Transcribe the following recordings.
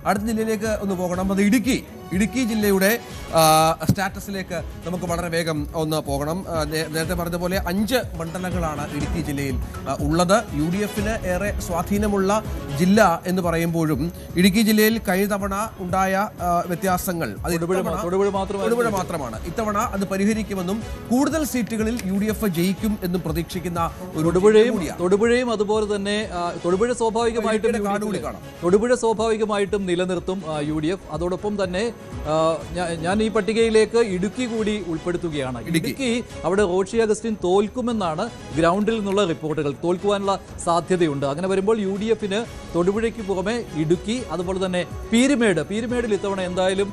അടുത്ത ജില്ലയിലേക്ക് ഒന്ന് പോകണം. അത് ഇടുക്കി ജില്ലയുടെ സ്റ്റാറ്റസിലേക്ക് നമുക്ക് വളരെ വേഗം ഒന്ന് പോകണം. നേരത്തെ പറഞ്ഞ പോലെ 5 മണ്ഡലങ്ങളാണ് ഇടുക്കി ജില്ലയിൽ ഉള്ളത്. UDFന് ഏറെ സ്വാധീനമുള്ള ജില്ല എന്ന് പറയുമ്പോഴും ഇടുക്കി ജില്ലയിൽ കഴിഞ്ഞ തവണ ഉണ്ടായ വ്യത്യാസങ്ങൾ തൊടുപുഴ മാത്രമാണ്. ഇത്തവണ അത് പരിഹരിക്കുമെന്നും കൂടുതൽ സീറ്റുകളിൽ UDF ജയിക്കും എന്നും പ്രതീക്ഷിക്കുന്ന തൊടുപുഴയും അതുപോലെ തന്നെ തൊടുപുഴ സ്വാഭാവികമായിട്ടും നിലനിർത്തും UDF. അതോടൊപ്പം തന്നെ ഞാൻ ഈ പട്ടികയിലേക്ക് ഇടുക്കി കൂടി ഉൾപ്പെടുത്തുകയാണ്. ഇടുക്കി അവിടെ റോഷി അഗസ്റ്റിൻ തോൽക്കുമെന്നാണ് ഗ്രൗണ്ടിൽ നിന്നുള്ള റിപ്പോർട്ടുകൾ. തോൽക്കുവാനുള്ള സാധ്യതയുണ്ട്. അങ്ങനെ വരുമ്പോൾ UDFന് തൊടുപുഴയ്ക്ക് പുറമെ ഇടുക്കി, അതുപോലെ തന്നെ പീരുമേടിൽ ഇത്തവണ എന്തായാലും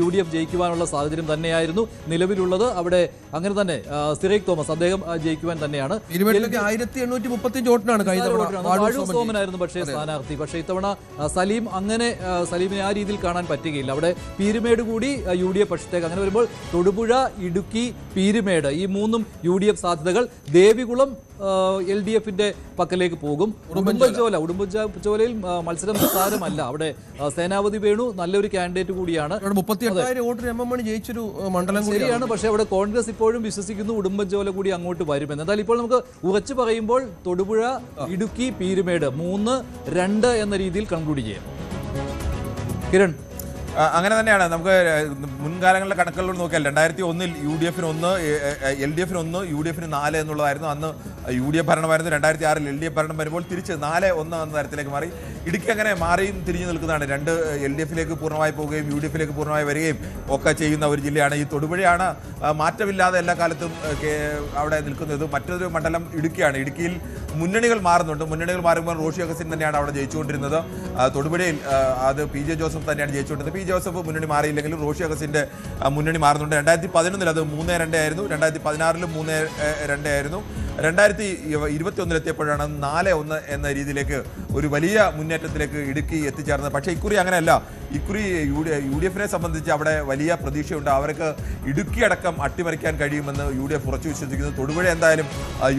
UDF ജയിക്കുവാനുള്ള സാഹചര്യം തന്നെയായിരുന്നു നിലവിലുള്ളത്. അവിടെ അങ്ങനെ തന്നെ സിറേഖ് തോമസ് അദ്ദേഹം ജയിക്കുവാൻ തന്നെയാണ്. 1835 വോട്ടിനാണ് സോമനായിരുന്നു പക്ഷേ സ്ഥാനാർത്ഥി. പക്ഷേ ഇത്തവണ സലീമിനെ ആ രീതിയിൽ കാണാൻ പറ്റുകയില്ല. അവിടെ പീരുമേട് കൂടി UDF പക്ഷത്തേക്ക്. അങ്ങനെ വരുമ്പോൾ തൊടുപുഴ, ഇടുക്കി, പീരുമേട് ഈ 3 UDF സാധ്യതകൾ. ദേവികുളം LDFന്റെ പക്കലേക്ക് പോകും. ഉടുമ്പൻചോലയിൽ മത്സരം നിസ്സാരമല്ല. അവിടെ സേനാപതി വേണു നല്ലൊരു കാൻഡിഡേറ്റ് കൂടിയാണ്. 38,000 വോട്ടിന് MM ജയിച്ചൊരു മണ്ഡലം ശരിയാണ്. പക്ഷേ അവിടെ കോൺഗ്രസ് ഇപ്പോഴും വിശ്വസിക്കുന്നു ഉടുമ്പൻചോല കൂടി അങ്ങോട്ട് വരുമെന്ന്. എന്നാൽ ഇപ്പോൾ നമുക്ക് ഉറച്ചു പറയുമ്പോൾ തൊടുപുഴ, ഇടുക്കി, പീരുമേട് 3-2 എന്ന രീതിയിൽ കൺക്ലൂഡ് ചെയ്യാം. കിരൺ, അങ്ങനെ തന്നെയാണ്. നമുക്ക് മുൻകാലങ്ങളിലെ കണക്കുകളിൽ നോക്കിയാൽ 2001 UDFന് 1, LDFന് 1, UDFന് 4 എന്നുള്ളതായിരുന്നു. അന്ന് UDF ഭരണമായിരുന്നു. 2006 LDF ഭരണം വരുമ്പോൾ തിരിച്ച് 4-1 എന്ന തരത്തിലേക്ക് മാറി. ഇടുക്കി അങ്ങനെ മാറിയും തിരിഞ്ഞു നിൽക്കുന്നതാണ്. 2 LDFിലേക്ക് പൂർണ്ണമായി പോവുകയും UDFിലേക്ക് പൂർണ്ണമായി വരികയും ഒക്കെ ചെയ്യുന്ന ഒരു ജില്ലയാണ്. ഈ തൊടുപുഴയാണ് മാറ്റമില്ലാതെ എല്ലാ കാലത്തും അവിടെ നിൽക്കുന്നത്. മറ്റൊരു മണ്ഡലം ഇടുക്കിയാണ്. ഇടുക്കിയിൽ മുന്നണികൾ മാറുന്നുണ്ട്. മുന്നണികൾ മാറുമ്പോൾ റോഷി അഗസ്റ്റിൻ തന്നെയാണ് അവിടെ ജയിച്ചുകൊണ്ടിരുന്നത്. തൊടുപുഴയിൽ അത് PJ ജോസഫ് തന്നെയാണ് ജയിച്ചുകൊണ്ടിരുന്നത്. PJ ജോസഫ് മുന്നണി മാറിയില്ലെങ്കിലും റോഷി അഗസ്റ്റിന്റെ മുന്നണി മാറുന്നുണ്ട്. 2011 അത് 3-2 ആയിരുന്നു. 2016 3-2 ആയിരുന്നു. 2021 എത്തിയപ്പോഴാണ് 4-1 എന്ന രീതിയിലേക്ക് ഒരു വലിയ മുന്നേറ്റത്തിലേക്ക് ഇടുക്കി എത്തിച്ചേർന്നത്. പക്ഷേ ഇക്കുറി അങ്ങനെയല്ല. ഇക്കുറി UDFനെ സംബന്ധിച്ച് അവിടെ വലിയ പ്രതീക്ഷയുണ്ട്. അവർക്ക് ഇടുക്കി അടക്കം അട്ടിമറിക്കാൻ കഴിയുമെന്ന് UDF ഉറച്ചു വിശ്വസിക്കുന്നു. തൊടുപുഴ എന്തായാലും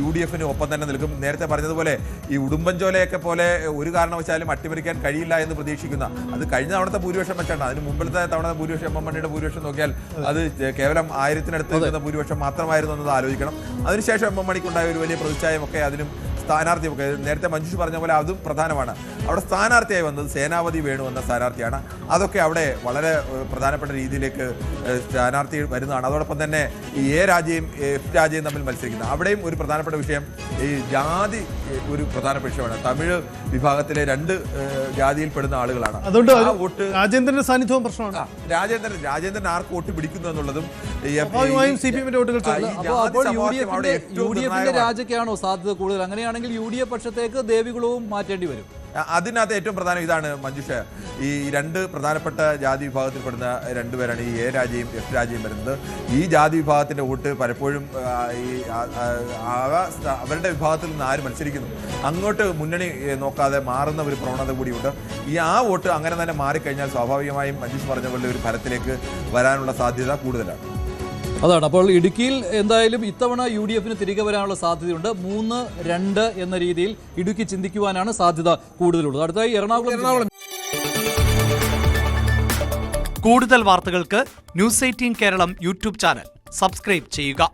UDFന് ഒപ്പം തന്നെ നിൽക്കും. നേരത്തെ പറഞ്ഞതുപോലെ ഈ ഉടുമ്പൻചോലയൊക്കെ പോലെ ഒരു കാരണവശാലും അട്ടിമറിക്കാൻ കഴിയില്ല എന്ന് പ്രതീക്ഷിക്കുന്ന, അത് കഴിഞ്ഞ തവണത്തെ ഭൂരിപക്ഷം വെച്ചാണ്. അതിന് മുമ്പിലത്തെ തവണ ഭൂരിപക്ഷം MM ഭൂരിപക്ഷം നോക്കിയാൽ അത് കേവലം 1000-നടുത്ത് നിൽക്കുന്ന ഭൂരിപക്ഷം മാത്രമായിരുന്നു എന്നത് ആലോചിക്കണം. അതിനുശേഷം MM ഒരു വലിയ പ്രതിച്ഛായമൊക്കെ അതിനും സ്ഥാനാർത്ഥിയൊക്കെ നേരത്തെ മഞ്ജുഷ് പറഞ്ഞ പോലെ അതും പ്രധാനമാണ്. അവിടെ സ്ഥാനാർത്ഥിയായി വന്നത് സേനാപതി വേണു എന്ന സ്ഥാനാർത്ഥിയാണ്. അതൊക്കെ അവിടെ വളരെ പ്രധാനപ്പെട്ട രീതിയിലേക്ക് സ്ഥാനാർത്ഥി വരുന്നതാണ്. അതോടൊപ്പം തന്നെ ഈ രാജയും F രാജയും തമ്മിൽ മത്സരിക്കുന്നത്. അവിടെയും ഒരു പ്രധാനപ്പെട്ട വിഷയം ഈ ജാതി ഒരു പ്രധാനപ്പെട്ട വിഷയമാണ്. തമിഴ് വിഭാഗത്തിലെ 2 ജാതിയിൽപ്പെടുന്ന ആളുകളാണ്. അതുകൊണ്ട് രാജേന്ദ്രന്റെ സാന്നിധ്യവും പ്രശ്നമാണ്. രാജേന്ദ്രൻ ആർക്ക് വോട്ട് പിടിക്കുന്നു എന്നുള്ളതും രാജയ്ക്കാണോ സാധ്യത കൂടുതൽ? അങ്ങനെയാണെങ്കിൽ UDF പക്ഷത്തേക്ക് ദേവികുളവും മാറ്റേണ്ടി വരും. അതിനകത്ത് ഏറ്റവും പ്രധാനം ഇതാണ് മഞ്ജുഷ. ഈ 2 പ്രധാനപ്പെട്ട ജാതി വിഭാഗത്തിൽപ്പെടുന്ന 2 പേരാണ് ഈ രാജയും F രാജയും വരുന്നത്. ഈ ജാതി വിഭാഗത്തിന്റെ വോട്ട് പലപ്പോഴും ഈ അവരുടെ വിഭാഗത്തിൽ നിന്ന് ആര് മത്സരിക്കുന്നു അങ്ങോട്ട് മുന്നണി നോക്കാതെ മാറുന്ന ഒരു പ്രവണത കൂടിയുണ്ട്. ആ വോട്ട് അങ്ങനെ തന്നെ മാറിക്കഴിഞ്ഞാൽ സ്വാഭാവികമായും മഞ്ജുഷ് പറഞ്ഞ പോലെ ഒരു ഫലത്തിലേക്ക് വരാനുള്ള സാധ്യത കൂടുതലാണ്. അതാണ്. അപ്പോൾ ഇടുക്കിയിൽ എന്തായാലും ഇത്തവണ UDFന് തിരികെ വരാനുള്ള സാധ്യതയുണ്ട്. 3-2 എന്ന രീതിയിൽ ഇടുക്കി ചിന്തിക്കുവാനാണ് സാധ്യത കൂടുതലുള്ളത്. അടുത്തായി എറണാകുളം. കൂടുതൽ വാർത്തകൾക്ക് News 18 Keralam YouTube channel subscribe ചെയ്യുക.